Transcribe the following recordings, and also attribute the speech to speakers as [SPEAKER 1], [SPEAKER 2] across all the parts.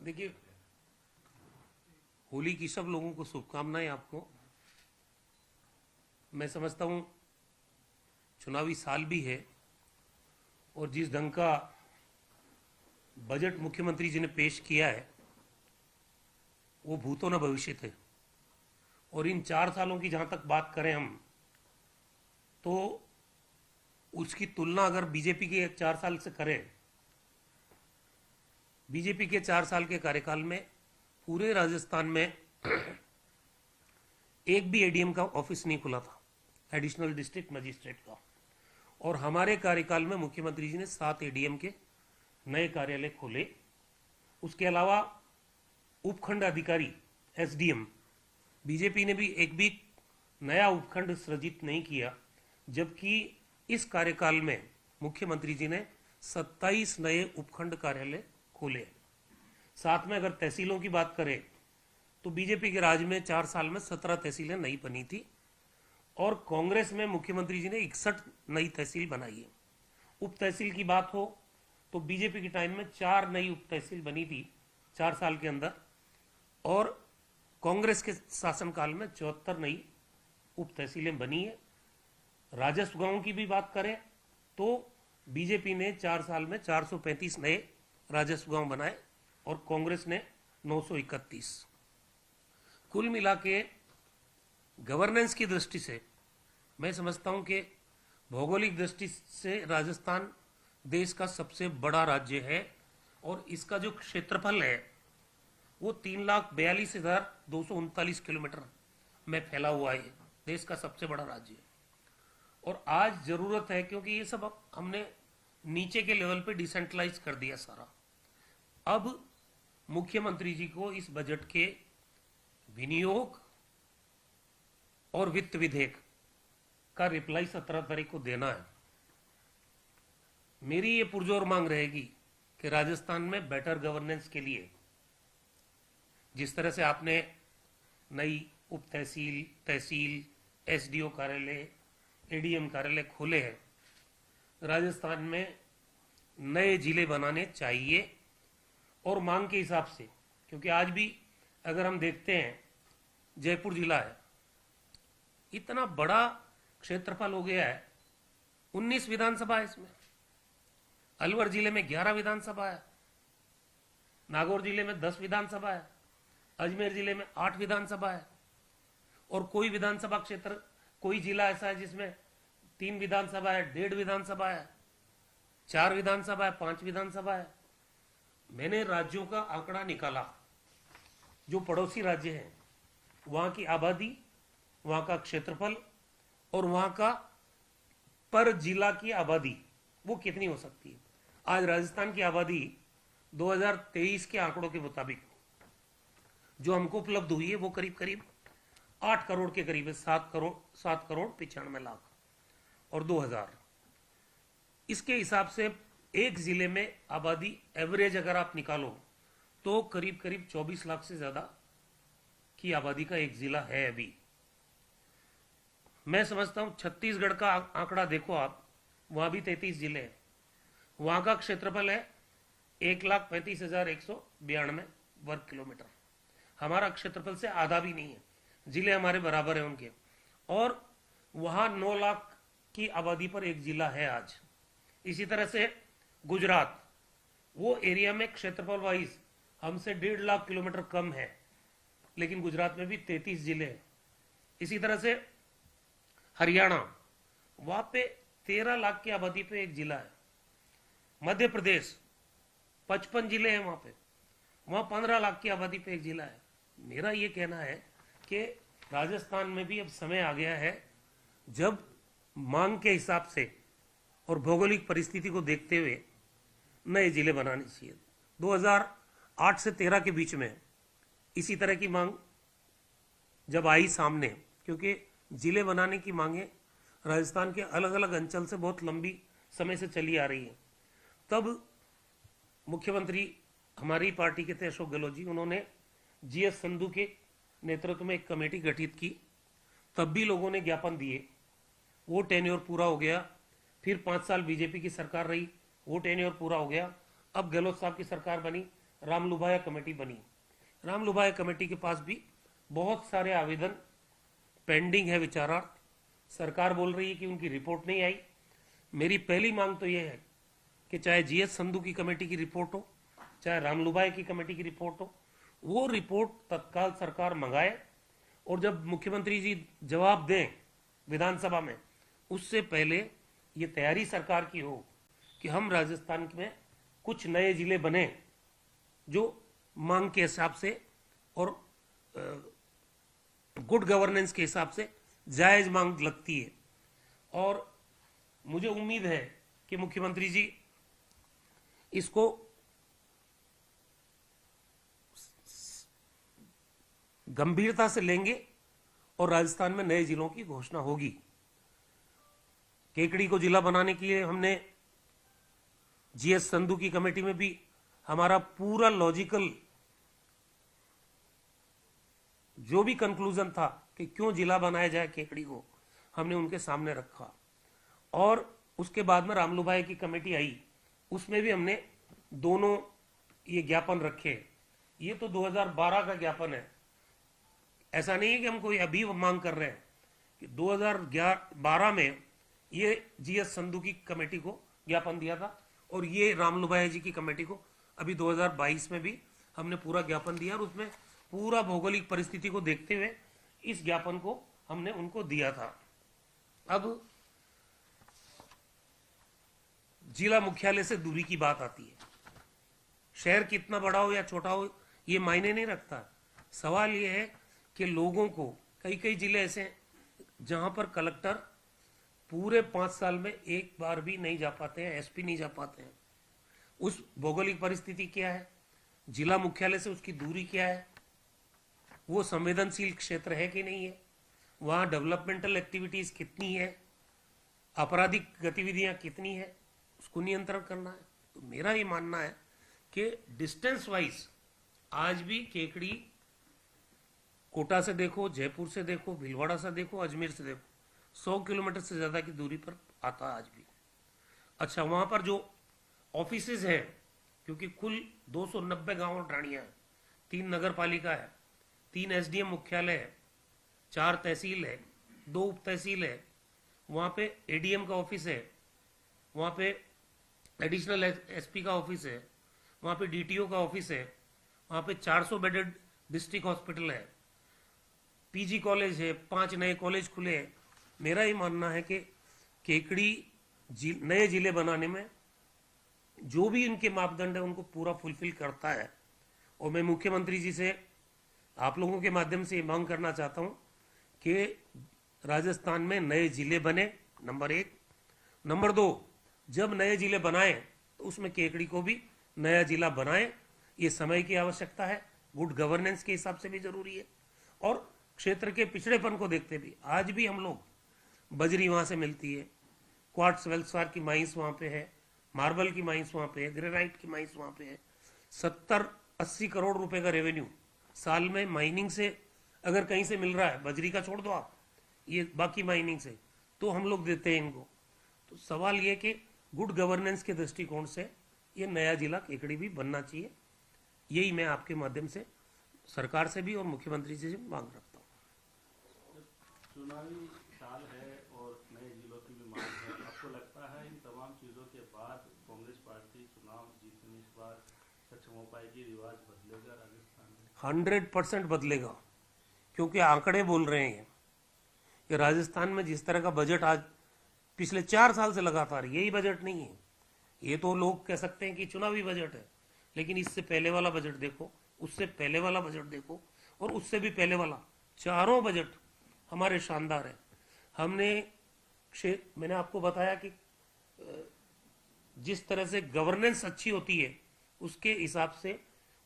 [SPEAKER 1] देखिए, होली की सब लोगों को शुभकामनाएं। आपको मैं समझता हूं चुनावी साल भी है और जिस ढंग का बजट मुख्यमंत्री जी ने पेश किया है वो भूतो न भविष्यत है। और इन 4 सालों की जहां तक बात करें हम, तो उसकी तुलना अगर बीजेपी के 4 साल से करें, बीजेपी के 4 साल के कार्यकाल में पूरे राजस्थान में एक भी एडीएम का ऑफिस नहीं खुला था, एडिशनल डिस्ट्रिक्ट मजिस्ट्रेट का। और हमारे कार्यकाल में मुख्यमंत्री जी ने 7 एडीएम के नए कार्यालय खोले। उसके अलावा उपखंड अधिकारी एसडीएम, बीजेपी ने भी एक भी नया उपखंड सृजित नहीं किया, जबकि इस कार्यकाल में मुख्यमंत्री जी ने 27 नए उपखंड कार्यालय खोले। साथ में अगर तहसीलों की बात करें तो बीजेपी के राज में 4 साल में 17 तहसीलें नई बनी थी और कांग्रेस में मुख्यमंत्री जी ने 61 नई तहसील बनाई है। उप तहसील की बात हो तो बीजेपी के टाइम में 4 नई उप तहसील बनी थी 4 साल के अंदर, और कांग्रेस के शासनकाल में 74 नई उप तहसीलें बनी है। राजस्व गांवों की भी बात करें तो बीजेपी ने 4 साल में 435 नए राजस्व गांव बनाए और कांग्रेस ने 931। कुल मिला के गवर्नेंस की दृष्टि से मैं समझता हूं कि भौगोलिक दृष्टि से राजस्थान देश का सबसे बड़ा राज्य है और इसका जो क्षेत्रफल है वो 3,42,239 किलोमीटर में फैला हुआ है। देश का सबसे बड़ा राज्य है और आज जरूरत है, क्योंकि ये सब हमने नीचे के लेवल पे डिसेंट्रलाइज कर दिया सारा। अब मुख्यमंत्री जी को इस बजट के विनियोग और वित्त विधेयक का रिप्लाई 17 तारीख को देना है। मेरी ये पुरजोर मांग रहेगी कि राजस्थान में बेटर गवर्नेंस के लिए जिस तरह से आपने नई उप तहसील, तहसील, एसडीओ कार्यालय, एडीएम कार्यालय खोले हैं, राजस्थान में नए जिले बनाने चाहिए और मांग के हिसाब से। क्योंकि आज भी अगर हम देखते हैं, जयपुर जिला है, इतना बड़ा क्षेत्रफल हो गया है, 19 विधानसभा है इसमें। अलवर जिले में 11 विधानसभा है, नागौर जिले में 10 विधानसभा है, अजमेर जिले में 8 विधानसभा है, और कोई विधानसभा क्षेत्र, कोई जिला ऐसा है जिसमें 3 विधानसभा है, 1.5 विधानसभा है, 4 विधानसभा है, 5 विधानसभा है। मैंने राज्यों का आंकड़ा निकाला, जो पड़ोसी राज्य हैं वहां की आबादी, वहां का क्षेत्रफल और वहां का पर जिला की आबादी वो कितनी हो सकती है। आज राजस्थान की आबादी 2023 के आंकड़ों के मुताबिक जो हमको उपलब्ध हुई है वो करीब करीब 8 करोड़ के करीब है, 7 करोड़ 95 लाख और 2000। इसके हिसाब से एक जिले में आबादी एवरेज अगर आप निकालो तो करीब करीब 24 लाख से ज्यादा की आबादी का एक जिला है अभी। मैं समझता हूं छत्तीसगढ़ का आंकड़ा देखो आप, वहां भी 33 जिले हैं, वहां का क्षेत्रफल है 1,35,192 वर्ग किलोमीटर। हमारा क्षेत्रफल से आधा भी नहीं है, जिले हमारे बराबर है उनके, और वहां 9 लाख की आबादी पर एक जिला है आज। इसी तरह से गुजरात, वो एरिया में क्षेत्रफल वाइज हमसे 1.5 लाख किलोमीटर कम है, लेकिन गुजरात में भी 33 जिले हैं। इसी तरह से हरियाणा, वहां पे 13 लाख की आबादी पे एक जिला है। मध्य प्रदेश 55 जिले हैं वहां पे, वहां 15 लाख की आबादी पे एक जिला है। मेरा ये कहना है कि राजस्थान में भी अब समय आ गया है जब मांग के हिसाब से और भौगोलिक परिस्थिति को देखते हुए नए जिले बनाने चाहिए। 2008 से 13 के बीच में इसी तरह की मांग जब आई सामने, क्योंकि जिले बनाने की मांगे राजस्थान के अलग अलग अंचल से बहुत लंबी समय से चली आ रही है, तब मुख्यमंत्री हमारी पार्टी के थे अशोक गहलोत जी, उन्होंने जीएस संधू के नेतृत्व में एक कमेटी गठित की। तब भी लोगों ने ज्ञापन दिए, वो टेन्योर पूरा हो गया। फिर 5 साल बीजेपी की सरकार रही, वो टेन्योर पूरा हो गया। अब गहलोत साहब की सरकार बनी, रामलुभाया कमेटी बनी। रामलुभाया कमेटी के पास भी बहुत सारे आवेदन पेंडिंग है विचारार्थ। सरकार बोल रही है कि उनकी रिपोर्ट नहीं आई। मेरी पहली मांग तो यह है कि चाहे जीएस संधू की कमेटी की रिपोर्ट हो, चाहे रामलुभाया की कमेटी की रिपोर्ट हो, वो रिपोर्ट तत्काल सरकार मंगाए और जब मुख्यमंत्री जी जवाब दें विधानसभा में, उससे पहले ये तैयारी सरकार की हो कि हम राजस्थान में कुछ नए जिले बने जो मांग के हिसाब से और गुड गवर्नेंस के हिसाब से जायज मांग लगती है। और मुझे उम्मीद है कि मुख्यमंत्री जी इसको गंभीरता से लेंगे और राजस्थान में नए जिलों की घोषणा होगी। केकड़ी को जिला बनाने के लिए हमने जीएस संधू की कमेटी में भी हमारा पूरा लॉजिकल जो भी कंक्लूजन था कि क्यों जिला बनाया जाए केकड़ी को, हमने उनके सामने रखा। और उसके बाद में रामलुभाया की कमेटी आई, उसमें भी हमने दोनों ये ज्ञापन रखे। ये तो 2012 का ज्ञापन है, ऐसा नहीं है कि हम कोई अभी मांग कर रहे हैं कि 2012 में ये जीएस संधू की कमेटी को ज्ञापन दिया था और ये रामलुभाया जी की कमेटी को अभी 2022 में भी हमने पूरा ज्ञापन दिया और उसमें पूरा भौगोलिक परिस्थिति को देखते हुए इस ज्ञापन को हमने उनको दिया था। अब जिला मुख्यालय से दूरी की बात आती है। शहर कितना बड़ा हो या छोटा हो ये मायने नहीं रखता। सवाल ये है कि लोगों को, कई कई जिले ऐसे हैं जहां पर कलेक्टर पूरे 5 साल में एक बार भी नहीं जा पाते हैं, एसपी नहीं जा पाते हैं। उस भौगोलिक परिस्थिति क्या है, जिला मुख्यालय से उसकी दूरी क्या है, वो संवेदनशील क्षेत्र है कि नहीं है, वहां डेवलपमेंटल एक्टिविटीज कितनी है, आपराधिक गतिविधियां कितनी है, उसको नियंत्रण करना है। तो मेरा ये मानना है कि डिस्टेंस वाइज आज भी केकड़ी कोटा से देखो, जयपुर से देखो, भीलवाड़ा से देखो, अजमेर से देखो, 100 किलोमीटर से ज्यादा की दूरी पर आता है आज भी। अच्छा, वहां पर जो ऑफिसेज हैं, क्योंकि कुल 290 गांव और ढाणियां हैं, 3 नगर पालिका है, 3 एसडीएम मुख्यालय है, 4 तहसील है, 2 उप तहसील है, वहां पे एडीएम का ऑफिस है, वहां पे एडिशनल एसपी का ऑफिस है, वहां पे डीटीओ का ऑफिस है, वहां पे 400 बेडेड डिस्ट्रिक्ट हॉस्पिटल है, पीजी कॉलेज है, 5 नए कॉलेज खुले हैं। मेरा ये मानना है कि केकड़ी नए जिले बनाने में जो भी इनके मापदंड है उनको पूरा फुलफिल करता है। और मैं मुख्यमंत्री जी से आप लोगों के माध्यम से ये मांग करना चाहता हूं कि राजस्थान में नए जिले बने, नंबर 1। नंबर 2, जब नए जिले बनाए तो उसमें केकड़ी को भी नया जिला बनाए। ये समय की आवश्यकता है, गुड गवर्नेंस के हिसाब से भी जरूरी है और क्षेत्र के पिछड़ेपन को देखते भी। आज भी हम लोग, बजरी वहां से मिलती है, क्वार्ट्स वेल्सवार की माइंस वहां पे है, मार्बल की माइंस वहां पे है, ग्रेनाइट की माइंस वहां पे है। 70-80 करोड़ रुपए का रेवेन्यू साल में माइनिंग से अगर कहीं से मिल रहा है, बजरी का छोड़ दो आप, ये बाकी माइनिंग से, तो हम लोग देते हैं इनको। तो सवाल ये कि गुड गवर्नेंस के दृष्टिकोण से ये नया जिला केकड़ी भी बनना चाहिए। यही मैं आपके माध्यम से सरकार से भी और मुख्यमंत्री जी से मांग रखता हूँ।
[SPEAKER 2] चुनावी साल है और नए जिलों की भी मांग है। आपको लगता है इन तमाम चीजों के बाद कांग्रेस पार्टी चुनाव जीतने इस बार सक्षम हो पाएगी, रिवाज बदलेगा राजस्थान में?
[SPEAKER 1] 100% बदलेगा, क्योंकि आंकड़े बोल रहे हैं कि राजस्थान में जिस तरह का बजट आज पिछले 4 साल से लगातार, यही बजट नहीं है, ये तो लोग कह सकते हैं कि चुनावी बजट है, लेकिन इससे पहले वाला बजट देखो, उससे पहले वाला बजट देखो और उससे भी पहले वाला, चारों बजट हमारे शानदार है। मैंने आपको बताया कि जिस तरह से गवर्नेंस अच्छी होती है उसके हिसाब से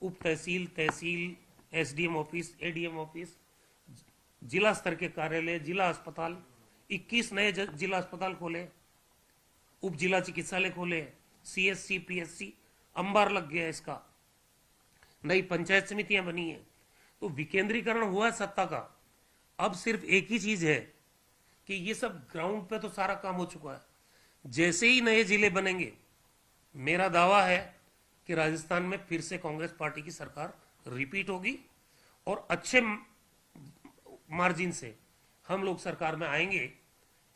[SPEAKER 1] उप तहसील, तहसील, एसडीएम ऑफिस, एडीएम ऑफिस, जिला स्तर के कार्यालय, जिला अस्पताल, 21 नए जिला अस्पताल खोले, उप जिला चिकित्सालय खोले, सीएससी, पीएससी, अंबार लग गया इसका, नई पंचायत समितियां बनी है। तो विकेंद्रीकरण हुआ है सत्ता का। अब सिर्फ एक ही चीज है कि ये सब ग्राउंड पे तो सारा काम हो चुका है। जैसे ही नए जिले बनेंगे, मेरा दावा है कि राजस्थान में फिर से कांग्रेस पार्टी की सरकार रिपीट होगी और अच्छे मार्जिन से हम लोग सरकार में आएंगे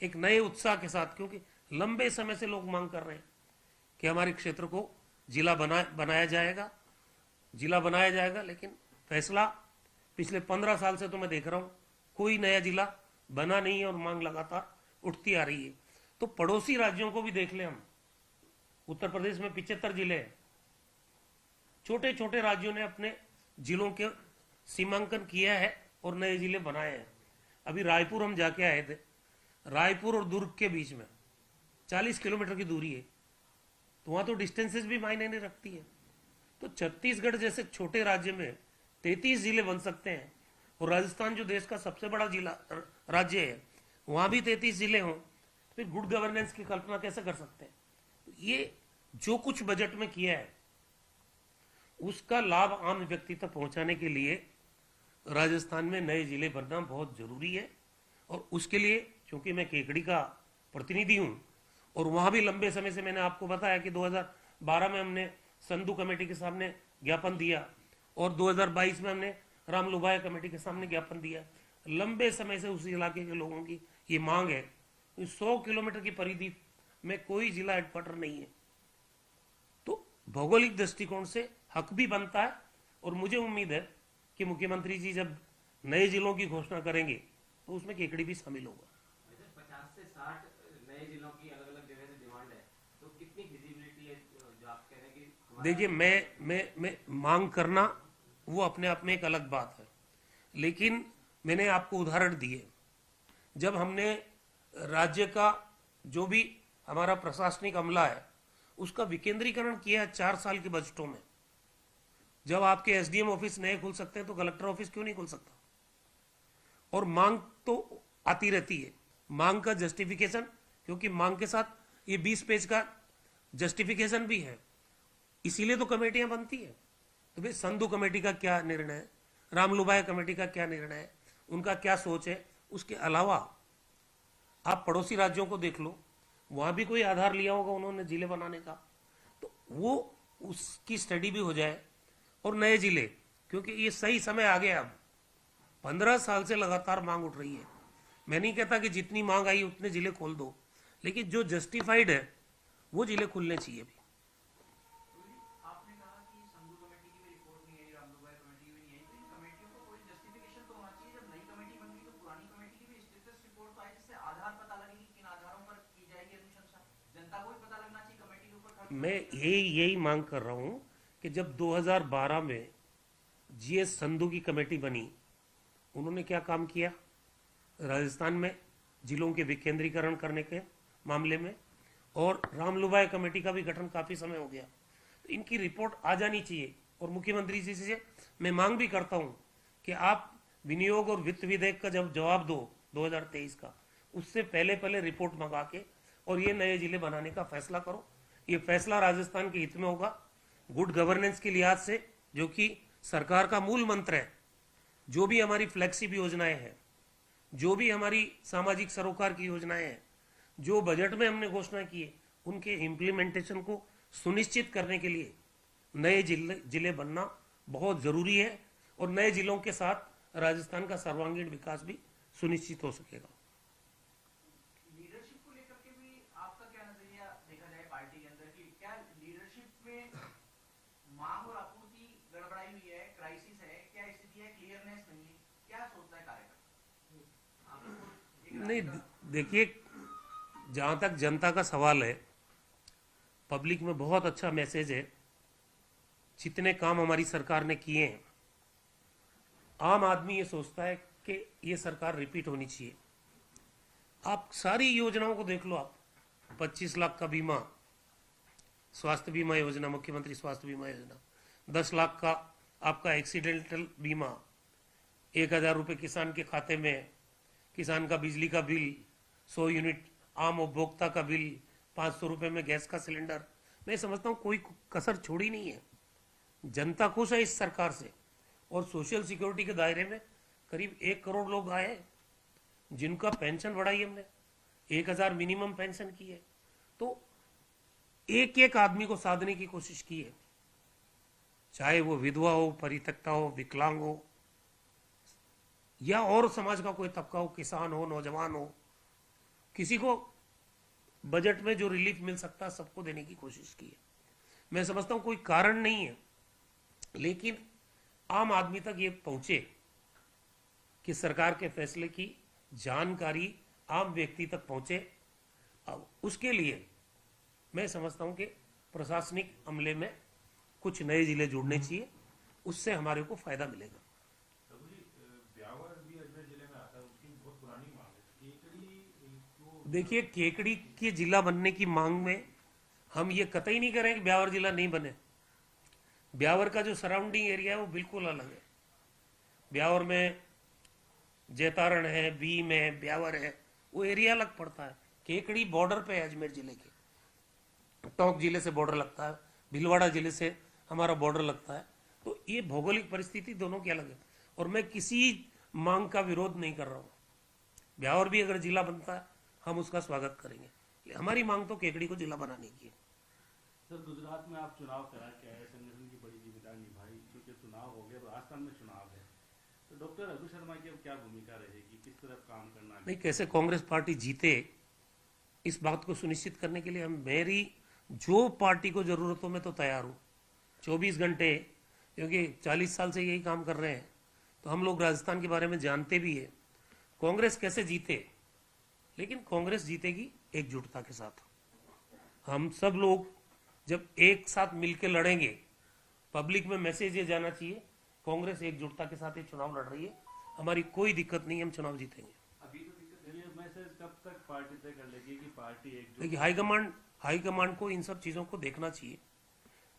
[SPEAKER 1] एक नए उत्साह के साथ, क्योंकि लंबे समय से लोग मांग कर रहे हैं कि हमारे क्षेत्र को जिला बनाया जाएगा, लेकिन फैसला पिछले 15 साल से तो मैं देख रहा हूं कोई नया जिला बना नहीं है और मांग लगातार उठती आ रही है। तो पड़ोसी राज्यों को भी देख लें हम, उत्तर प्रदेश में 75 जिले हैं, छोटे छोटे राज्यों ने अपने जिलों के सीमांकन किया है और नए जिले बनाए हैं। अभी रायपुर हम जाके आए थे, रायपुर और दुर्ग के बीच में 40 किलोमीटर की दूरी है, तो वहां तो डिस्टेंसेस भी मायने नहीं रखती है। तो छत्तीसगढ़ जैसे छोटे राज्य में 33 जिले बन सकते हैं, और राजस्थान जो देश का सबसे बड़ा जिला राज्य है वहां भी 33 जिले हों, फिर गुड गवर्नेंस की कल्पना कैसे कर सकते हैं। तो ये जो कुछ बजट में किया है उसका लाभ आम व्यक्ति तक पहुंचाने के लिए राजस्थान में नए जिले बनना बहुत जरूरी है। और उसके लिए क्योंकि मैं केकड़ी का प्रतिनिधि हूं और वहां भी लंबे समय से मैंने आपको बताया कि 2012 में हमने संधू कमेटी के सामने ज्ञापन दिया और 2022 में हमने रामलुभाया कमेटी के सामने ज्ञापन दिया। लंबे समय से उस इलाके के लोगों की ये मांग है। 100 किलोमीटर की परिधि में कोई जिला हेडक्वार्टर नहीं है, तो भौगोलिक दृष्टिकोण से हक भी बनता है। और मुझे उम्मीद है कि मुख्यमंत्री जी जब नए जिलों की घोषणा करेंगे तो उसमें केकड़ी भी शामिल होगा।
[SPEAKER 3] 50 से 60 नए जिलों की अलग अलग जगह से डिमांड है, तो कितनी फिजिबिलिटी है जो आप कह रहे हैं कि
[SPEAKER 1] देखिए, मैं मांग करना वो अपने आप में एक अलग बात है, लेकिन मैंने आपको उदाहरण दिए। जब हमने राज्य का जो भी हमारा प्रशासनिक अमला है उसका विकेंद्रीकरण किया 4 साल के बजटों में, जब आपके एसडीएम ऑफिस नए खुल सकते हैं तो कलेक्टर ऑफिस क्यों नहीं खुल सकता। और मांग तो आती रहती है, मांग का जस्टिफिकेशन, क्योंकि मांग के साथ ये 20 पेज का जस्टिफिकेशन भी है, इसीलिए तो कमेटियां बनती है। तो भाई संधू कमेटी का क्या निर्णय है, रामलुभाया कमेटी का क्या निर्णय है, उनका क्या सोच है। उसके अलावा आप पड़ोसी राज्यों को देख लो, वहां भी कोई आधार लिया होगा उन्होंने जिले बनाने का, तो वो उसकी स्टडी भी हो जाए। और नए जिले, क्योंकि ये सही समय आ गया, अब 15 साल से लगातार मांग उठ रही है। मैं नहीं कहता कि जितनी मांग आई उतने जिले खोल दो, लेकिन जो जस्टिफाइड है वो जिले खुलने चाहिए भी।
[SPEAKER 3] आपने कहा कि संधू कमेटी की भी रिपोर्ट नहीं आई, रामलुभाया कमेटी की भी नहीं आई, तो इन कमेटियों को कोई जस्टिफिकेशन तो होना चाहिए। जब नई कमेटी बन गई तो पुरानी कमेटी की भी स्टेटस रिपोर्ट तो आई, जिससे आधार पता लगे कि किन आधारों पर की जाएगी अनुशंसा। जनता को भी पता लगना चाहिए कमेटी के ऊपर खर्च।
[SPEAKER 1] मैं यही मांग कर रहा हूं कि जब 2012 में जीएस संधू की कमेटी बनी, उन्होंने क्या काम किया राजस्थान में जिलों के विकेंद्रीकरण करने के मामले में, और रामलुभाया कमेटी का भी गठन काफी समय हो गया। तो इनकी रिपोर्ट आ जानी चाहिए। और मुख्यमंत्री जी से मैं मांग भी करता हूं कि आप विनियोग और वित्त विधेयक का जब जवाब दो 2023 का, उससे पहले रिपोर्ट मंगा के और ये नए जिले बनाने का फैसला करो। ये फैसला राजस्थान के हित में होगा, गुड गवर्नेंस के लिहाज से, जो कि सरकार का मूल मंत्र है। जो भी हमारी फ्लैगशिप योजनाएं हैं, जो भी हमारी सामाजिक सरोकार की योजनाएं हैं, जो बजट में हमने घोषणा की है, उनके इम्प्लीमेंटेशन को सुनिश्चित करने के लिए नए जिले बनना बहुत जरूरी है। और नए जिलों के साथ राजस्थान का सर्वांगीण विकास भी सुनिश्चित हो सकेगा।
[SPEAKER 3] लीडरशिप को लेकर के भी आपका क्या नजरिया देखा जाए पार्टी के अंदर की, क्या लीडरशिप में मांग और आपूर्ति गड़बड़ाई हुई है, क्राइसिस है, क्या स्थिति है, क्लियरनेस नहीं है, क्या सोचता है कार्यकर्ता?
[SPEAKER 1] नहीं, देखिए, जहां तक जनता का सवाल है, पब्लिक में बहुत अच्छा मैसेज है। जितने काम हमारी सरकार ने किए हैं, आम आदमी ये सोचता है कि ये सरकार रिपीट होनी चाहिए। आप सारी योजनाओं को देख लो, आप 25 लाख का बीमा, स्वास्थ्य बीमा योजना, मुख्यमंत्री स्वास्थ्य बीमा योजना, 10 लाख का आपका एक्सीडेंटल बीमा, 1000 रुपये किसान के खाते में, किसान का बिजली का बिल, 100 यूनिट आम उपभोक्ता का बिल, 500 रुपये में गैस का सिलेंडर। मैं समझता हूँ कोई कसर छोड़ी नहीं है। जनता खुश है इस सरकार से। और सोशल सिक्योरिटी के दायरे में करीब 1 करोड़ लोग आए हैं जिनका पेंशन बढ़ाई हमने, 1000 मिनिमम पेंशन की है। तो एक एक आदमी को साधने की कोशिश की है। चाहे वो विधवा हो, परित्यक्ता हो, विकलांग हो, या और समाज का कोई तबका हो, किसान हो, नौजवान हो, किसी को बजट में जो रिलीफ मिल सकता है सबको देने की कोशिश की है। मैं समझता हूं कोई कारण नहीं है, लेकिन आम आदमी तक ये पहुंचे कि सरकार के फैसले की जानकारी आम व्यक्ति तक पहुंचे। अब उसके लिए मैं समझता हूं कि प्रशासनिक अमले में कुछ नए जिले जुड़ने चाहिए, उससे हमारे को फायदा मिलेगा।
[SPEAKER 4] ब्यावर भी अजमेर जिले में आता है, उसकी बहुत पुरानी मांग है। केकड़ी को
[SPEAKER 1] देखिए, केकड़ी के जिला बनने की मांग में हम ये कतई नहीं करें कि ब्यावर जिला नहीं बने। ब्यावर का जो सराउंडिंग एरिया है वो बिल्कुल अलग है। ब्यावर में जैतारण है, बीम है, ब्यावर है, वो एरिया अलग पड़ता है। केकड़ी बॉर्डर पे है अजमेर जिले के, टोंक जिले से बॉर्डर लगता है, भीलवाड़ा जिले से हमारा बॉर्डर लगता है। तो ये भौगोलिक परिस्थिति दोनों की अलग है, और मैं किसी मांग का विरोध नहीं कर रहा हूँ। ब्यावर भी अगर जिला बनता है हम उसका स्वागत करेंगे। हमारी मांग तो केकड़ी को जिला बनाने की है।
[SPEAKER 2] सर, गुजरात में आप चुनाव करा के आए, संगठन की बड़ी जिम्मेदारी निभाई, क्योंकि चुनाव हो गया, राजस्थान में चुनाव है, तो डॉक्टर रघु शर्मा की अब क्या भूमिका रहेगी, किस तरह काम करना है?
[SPEAKER 1] नहीं, कैसे कांग्रेस पार्टी जीते इस बात को सुनिश्चित करने के लिए मेरी जो पार्टी को जरूरत हो मैं तो तैयार हूँ। 24 घंटे, क्योंकि 40 साल से यही काम कर रहे हैं, तो हम लोग राजस्थान के बारे में जानते भी है। कांग्रेस कैसे जीते, लेकिन कांग्रेस जीतेगी एकजुटता के साथ। हम सब लोग जब एक साथ मिलकर लड़ेंगे, पब्लिक में मैसेज ये जाना चाहिए कांग्रेस एकजुटता के साथ ये चुनाव लड़ रही है, हमारी कोई दिक्कत नहीं है, हम चुनाव जीतेंगे।
[SPEAKER 3] अभी तो दिक्कत
[SPEAKER 2] ये मैसेज कब तक पार्टी तय कर लेगी कि पार्टी एकजुट?
[SPEAKER 1] देखिए, हाईकमांड को इन सब चीज़ों को देखना चाहिए,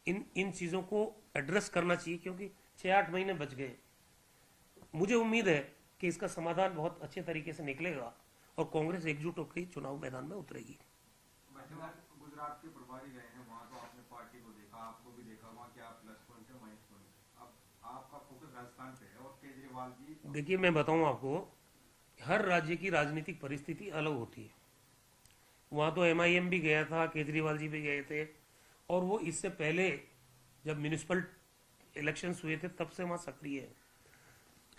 [SPEAKER 1] इन चीज़ों को एड्रेस करना चाहिए, क्योंकि 6-8 महीने बच गए। मुझे उम्मीद है कि इसका समाधान बहुत अच्छे तरीके से निकलेगा और कांग्रेस एकजुट होकर चुनाव मैदान में उतरेगी।
[SPEAKER 5] गुजरात के प्रभारी रहे हैं, वहाँ तो आपने पार्टी को देखा, आपको भी देखा, वहाँ क्या प्लस पॉइंट है, माइनस पॉइंट है। अब आपका फोकस राजस्थान पे है, और केजरीवाल जी
[SPEAKER 1] देखिए, मैं बताऊं आपको, हर राज्य की राजनीतिक परिस्थिति अलग होती है। वहाँ तो MIM भी गया था, केजरीवाल जी भी गए थे, और वो इससे पहले जब म्यूनिसिपल इलेक्शंस हुए थे तब से वहाँ सक्रिय है।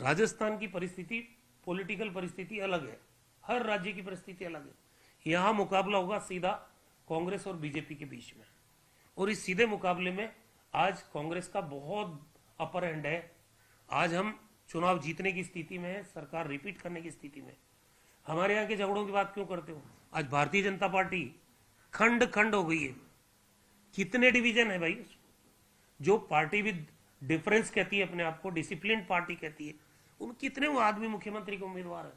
[SPEAKER 1] राजस्थान की परिस्थिति, पॉलिटिकल परिस्थिति अलग है, हर राज्य की परिस्थिति अलग है। यहाँ मुकाबला होगा सीधा कांग्रेस और बीजेपी के बीच में, और इस सीधे मुकाबले में आज कांग्रेस का बहुत अपर हैंड है। आज हम चुनाव जीतने की स्थिति में है, सरकार रिपीट करने की स्थिति में। हमारे यहाँ के झगड़ों की बात क्यों करते हो? आज भारतीय जनता पार्टी खंड खंड हो गई है। कितने डिवीजन है भाई? जो पार्टी विद डिफरेंस कहती है अपने आप को, डिसिप्लिन पार्टी कहती है, उन कितने वो आदमी मुख्यमंत्री के उम्मीदवार है,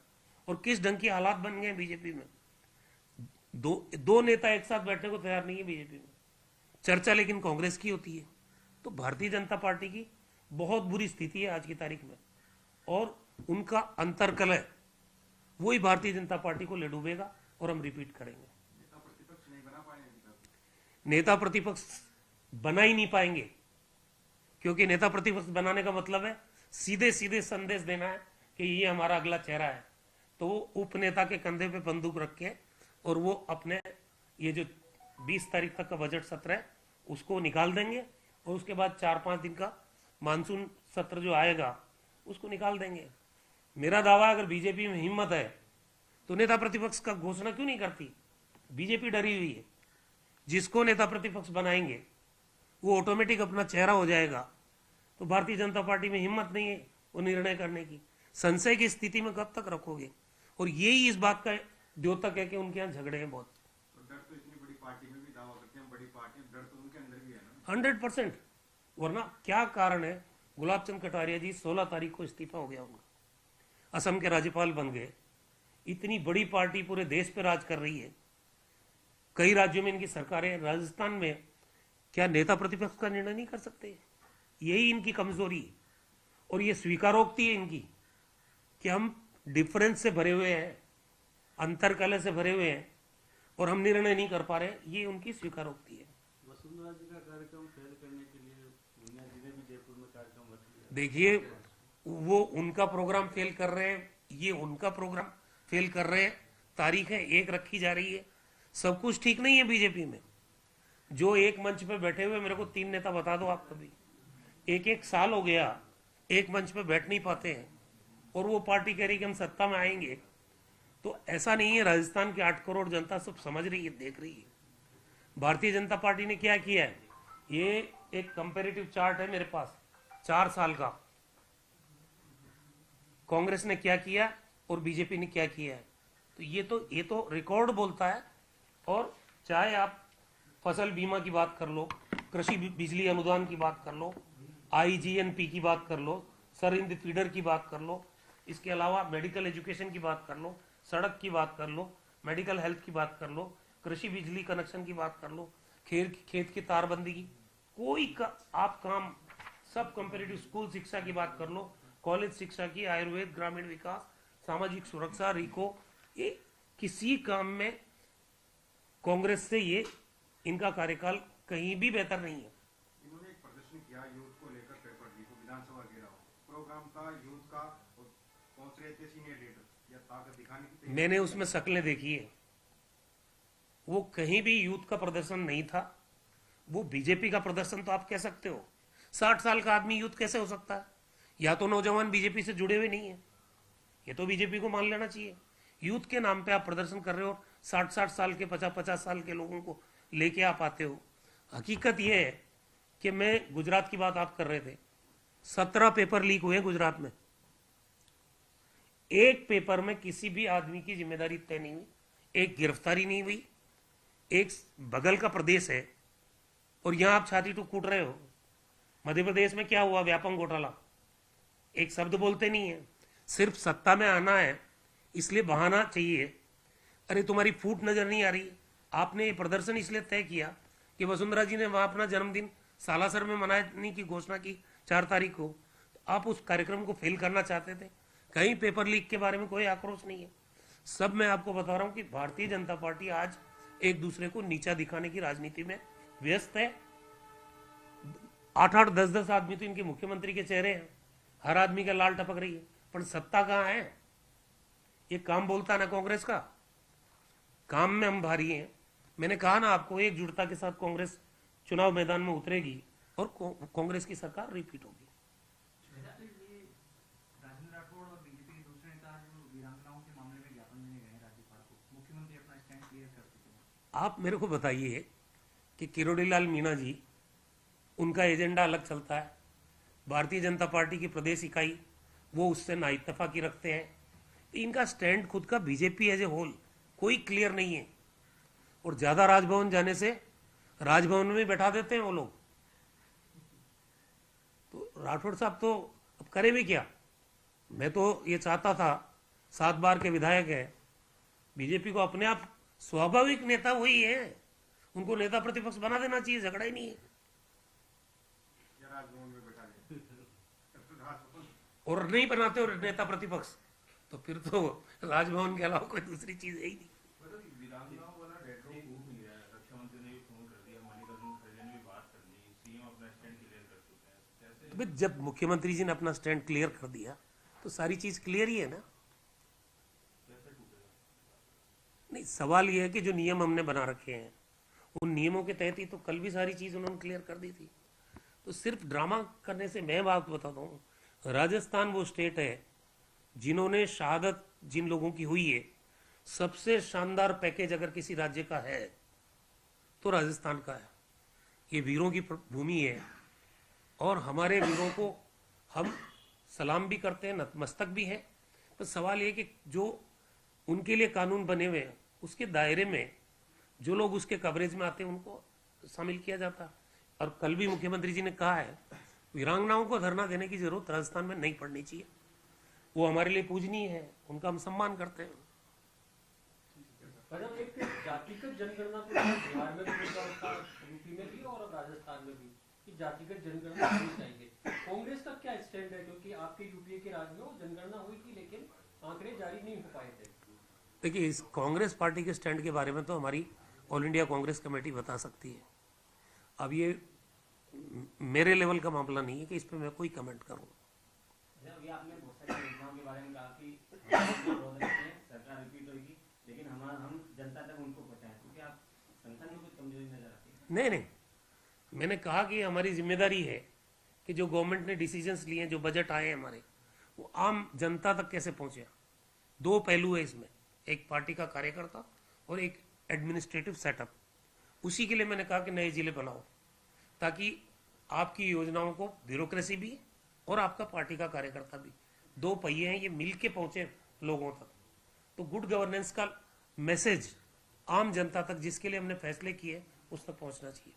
[SPEAKER 1] और किस ढंग के हालात बन गए बीजेपी में। दो नेता एक साथ बैठने को तैयार नहीं है बीजेपी में। चर्चा लेकिन कांग्रेस की होती है। तो भारतीय जनता पार्टी की बहुत बुरी स्थिति है आज की तारीख में, और उनका अंतर्कलह वही भारतीय जनता पार्टी को ले डूबेगा, और हम रिपीट करेंगे।
[SPEAKER 5] नेता प्रतिपक्ष नहीं बना पाएंगे अभी तक।
[SPEAKER 1] नेता प्रतिपक्ष बना ही नहीं पाएंगे, क्योंकि नेता प्रतिपक्ष बनाने का मतलब है सीधे सीधे संदेश देना है कि ये हमारा अगला चेहरा है। तो वो उपनेता के कंधे पे बंदूक रख के, और वो अपने ये जो 20 तारीख तक का बजट सत्र है उसको निकाल देंगे, और उसके बाद 4-5 दिन का मानसून सत्र जो आएगा उसको निकाल देंगे। मेरा दावा, अगर बीजेपी में हिम्मत है तो नेता प्रतिपक्ष का घोषणा क्यों नहीं करती? बीजेपी डरी हुई है। जिसको नेता प्रतिपक्ष बनाएंगे वो ऑटोमेटिक अपना चेहरा हो जाएगा। तो भारतीय जनता पार्टी में हिम्मत नहीं है वो निर्णय करने की। संशय की स्थिति में कब तक रखोगे? और यही इस बात का द्योतक है कि उनके यहाँ झगड़े हैं बहुत।
[SPEAKER 5] तो डर तो इतनी बड़ी पार्टी में भी दावा करते हैं, बड़ी पार्टी में डर तो उनके अंदर भी है ना।
[SPEAKER 1] 100%। वरना क्या कारण है? गुलाब चंद कटारिया जी 16 तारीख को इस्तीफा हो गया उनका, असम के राज्यपाल बन गए। इतनी बड़ी पार्टी पूरे देश पे राज कर रही है, कई राज्यों में इनकी सरकारें, राजस्थान में क्या नेता प्रतिपक्ष का निर्णय नहीं कर सकते? यही इनकी कमजोरी है, और ये स्वीकारोक्ति है इनकी कि हम डिफरेंस से भरे हुए हैं, अंतरकलह से भरे हुए हैं, और हम निर्णय नहीं कर पा रहे। ये उनकी स्वीकारोक्ति है।
[SPEAKER 2] वसुंधरा जी का कार्यक्रम फेल करने के लिए मुन्ना जी ने भी जयपुर में कार्यक्रम रख लिया।
[SPEAKER 1] देखिए, वो उनका प्रोग्राम फेल कर रहे हैं, ये उनका प्रोग्राम फेल कर रहे हैं। तारीखें एक रखी जा रही है, सब कुछ ठीक नहीं है बीजेपी में। जो एक मंच पे बैठे हुए, मेरे को 3 नेता बता दो आप कभी। एक एक साल हो गया, एक मंच पे बैठ नहीं पाते हैं, और वो पार्टी कह रही कि हम सत्ता में आएंगे। तो ऐसा नहीं है, राजस्थान की 8 करोड़ जनता सब समझ रही है, देख रही है। भारतीय जनता पार्टी ने क्या किया है, ये एक कंपैरेटिव चार्ट है मेरे पास 4 साल का, कांग्रेस ने क्या किया और बीजेपी ने क्या किया है। तो ये तो रिकॉर्ड बोलता है। और चाहे आप फसल बीमा की बात कर लो, कृषि बिजली अनुदान की बात कर लो, आईजीएनपी की बात कर लो, सरिंद फीडर की बात कर लो, इसके अलावा मेडिकल एजुकेशन की बात कर लो, सड़क की बात कर लो, मेडिकल हेल्थ की बात कर लो, कृषि बिजली कनेक्शन की बात कर लो, खेत की तारबंदी की, आप काम सब कंपेरेटिव, स्कूल शिक्षा की बात कर लो, कॉलेज शिक्षा की, आयुर्वेद, ग्रामीण विकास, सामाजिक सुरक्षा, रिको, ये किसी काम में कांग्रेस से ये इनका कार्यकाल कहीं भी बेहतर नहीं है।
[SPEAKER 5] इन्होंने एक प्रदर्शन किया यूथ को लेकर, पेपर लीक, विधानसभा घेराव प्रोग्राम था यूथ का, और पहुंच रहे थे सीनियर लीडर या ताकत दिखाने की।
[SPEAKER 1] मैंने उसमें शक्लें देखी है, वो कहीं भी यूथ का प्रदर्शन नहीं था, वो बीजेपी का प्रदर्शन तो आप कह सकते हो। 60 साल का आदमी यूथ कैसे हो सकता है? या तो नौजवान बीजेपी से जुड़े हुए नहीं है, ये तो बीजेपी को मान लेना चाहिए। यूथ के नाम पे आप प्रदर्शन कर रहे हो, 60-60 साल के, 50-50 साल के लोगों को लेके आप आते हो। हकीकत यह है कि मैं, गुजरात की बात आप कर रहे थे, 17 पेपर लीक हुए गुजरात में, एक पेपर में किसी भी आदमी की जिम्मेदारी तय नहीं हुई, एक गिरफ्तारी नहीं हुई। एक बगल का प्रदेश है और यहां आप छाती टूट कूट रहे हो। मध्य प्रदेश में क्या हुआ, व्यापम घोटाला, एक शब्द बोलते नहीं है, सिर्फ सत्ता में आना है इसलिए बहाना चाहिए। अरे तुम्हारी फूट नजर नहीं आ रही? आपने ये प्रदर्शन इसलिए तय किया कि वसुंधरा जी ने वहां अपना जन्मदिन सालासर में मनाने की घोषणा की 4 तारीख को, आप उस कार्यक्रम को फेल करना चाहते थे। कहीं पेपर लीक के बारे में कोई आक्रोश नहीं है। सब मैं आपको बता रहा हूं कि भारतीय जनता पार्टी आज एक दूसरे को नीचा दिखाने की राजनीति में व्यस्त है। 8-8, 10-10 आदमी तो इनके मुख्यमंत्री के चेहरे हैं, हर आदमी का लाल टपक रही है, पर सत्ता कहां है? ये काम बोलता है ना कांग्रेस का, काम में हम भारी हैं। मैंने कहा ना आपको, एकजुटता के साथ कांग्रेस चुनाव मैदान में उतरेगी और कांग्रेस की सरकार रिपीट होगी।
[SPEAKER 3] राजेंद्र राठौड़ और बीजेपी के दूसरे नेता जो वीरांगनाओं के मामले में ज्ञापन देने गए हैं राज्यपाल को, मुख्यमंत्री अपना स्टैंड क्लियर कर चुके हैं।
[SPEAKER 1] आप मेरे को बताइए कि किरोड़ीलाल मीणा जी, उनका एजेंडा अलग चलता है, भारतीय जनता पार्टी की प्रदेश इकाई वो उससे नाइतफाकी रखते हैं। इनका स्टैंड खुद का बीजेपी एज ए होल कोई क्लियर नहीं है, और ज्यादा राजभवन जाने से राजभवन में बैठा देते हैं वो लोग। तो राठौड़ साहब तो अब करे भी क्या? मैं तो ये चाहता था, 7 बार के विधायक है, बीजेपी को अपने आप स्वाभाविक नेता वही है, उनको नेता प्रतिपक्ष बना देना चाहिए, झगड़ा ही नहीं है।
[SPEAKER 5] या राजभवन में बैठा दिया राजभवन,
[SPEAKER 1] और नहीं बनाते हो नेता प्रतिपक्ष, तो फिर तो राजभवन के अलावा कोई दूसरी चीज है ही नहीं।
[SPEAKER 4] मतलब वीरांगनाओं वाला डेडलॉक टूट नहीं रहा है, रक्षा मंत्री ने भी फोन कर दिया, मल्लिकार्जुन खड़गे ने भी बात कर ली, सीएम अपना स्टैंड क्लियर कर चुके हैं, कैसे?
[SPEAKER 1] अबे जब मुख्यमंत्री जी ने अपना स्टैंड क्लियर कर दिया तो सारी चीज क्लियर ही है ना।
[SPEAKER 4] कैसे टूटेगा?
[SPEAKER 1] नहीं, सवाल यह है कि जो नियम हमने बना रखे हैं उन नियमों के तहत ही तो कल भी सारी चीज उन्होंने क्लियर कर दी थी। तो सिर्फ ड्रामा करने से, मैं बात बताता हूँ, राजस्थान वो स्टेट है जिन्होंने शहादत जिन लोगों की हुई है, सबसे शानदार पैकेज अगर किसी राज्य का है तो राजस्थान का है। ये वीरों की भूमि है और हमारे वीरों को हम सलाम भी करते हैं, नतमस्तक भी है। तो सवाल ये कि जो उनके लिए कानून बने हुए हैं उसके दायरे में जो लोग उसके कवरेज में आते हैं उनको शामिल किया जाता है। और कल भी मुख्यमंत्री जी ने कहा है वीरांगनाओं को धरना देने की जरूरत राजस्थान में नहीं पड़नी चाहिए, वो हमारे लिए पूजनीय है, उनका हम सम्मान करते हैं।
[SPEAKER 6] मतलब एक जातिगत जनगणना को बिहार में भी था, यूपी में भी और राजस्थान में भी, कि जातिगत जनगणना होनी चाहिए। कांग्रेस का क्या स्टैंड है? क्योंकि आपके यूपीए के राज्य में जनगणना हुई थी लेकिन आंकड़े जारी नहीं हो पाए थे।
[SPEAKER 1] देखिए, इस कांग्रेस पार्टी के स्टैंड के बारे में तो हमारी ऑल इंडिया कांग्रेस कमेटी बता सकती है। अब ये मेरे लेवल का मामला नहीं है कि इस पे मैं कोई कमेंट करूं।
[SPEAKER 7] अभी आपने बहुत सारी योजनाओं के बारे में कहा कि सरकार रिपीट होगी, लेकिन हम जनता तक उनको पहुंचाएं, क्योंकि आप संगठन में कुछ कमजोरी नजर आती है।
[SPEAKER 1] नहीं, मैंने कहा कि हमारी जिम्मेदारी है कि जो गवर्नमेंट ने डिसीजंस लिए हैं, जो बजट आए हैं हमारे, वो आम जनता तक कैसे पहुंचे। दो पहलू है इसमें, एक पार्टी का कार्यकर्ता और एक एडमिनिस्ट्रेटिव सेटअप। उसी के लिए मैंने कहा कि नए जिले बनाओ, ताकि आपकी योजनाओं को ब्यूरोक्रेसी भी और आपका पार्टी का कार्यकर्ता भी, दो पहिए हैं, ये मिल के पहुंचे लोगों तक। तो गुड गवर्नेंस का मैसेज आम जनता तक, जिसके लिए हमने फैसले किए, उस तक पहुंचना चाहिए।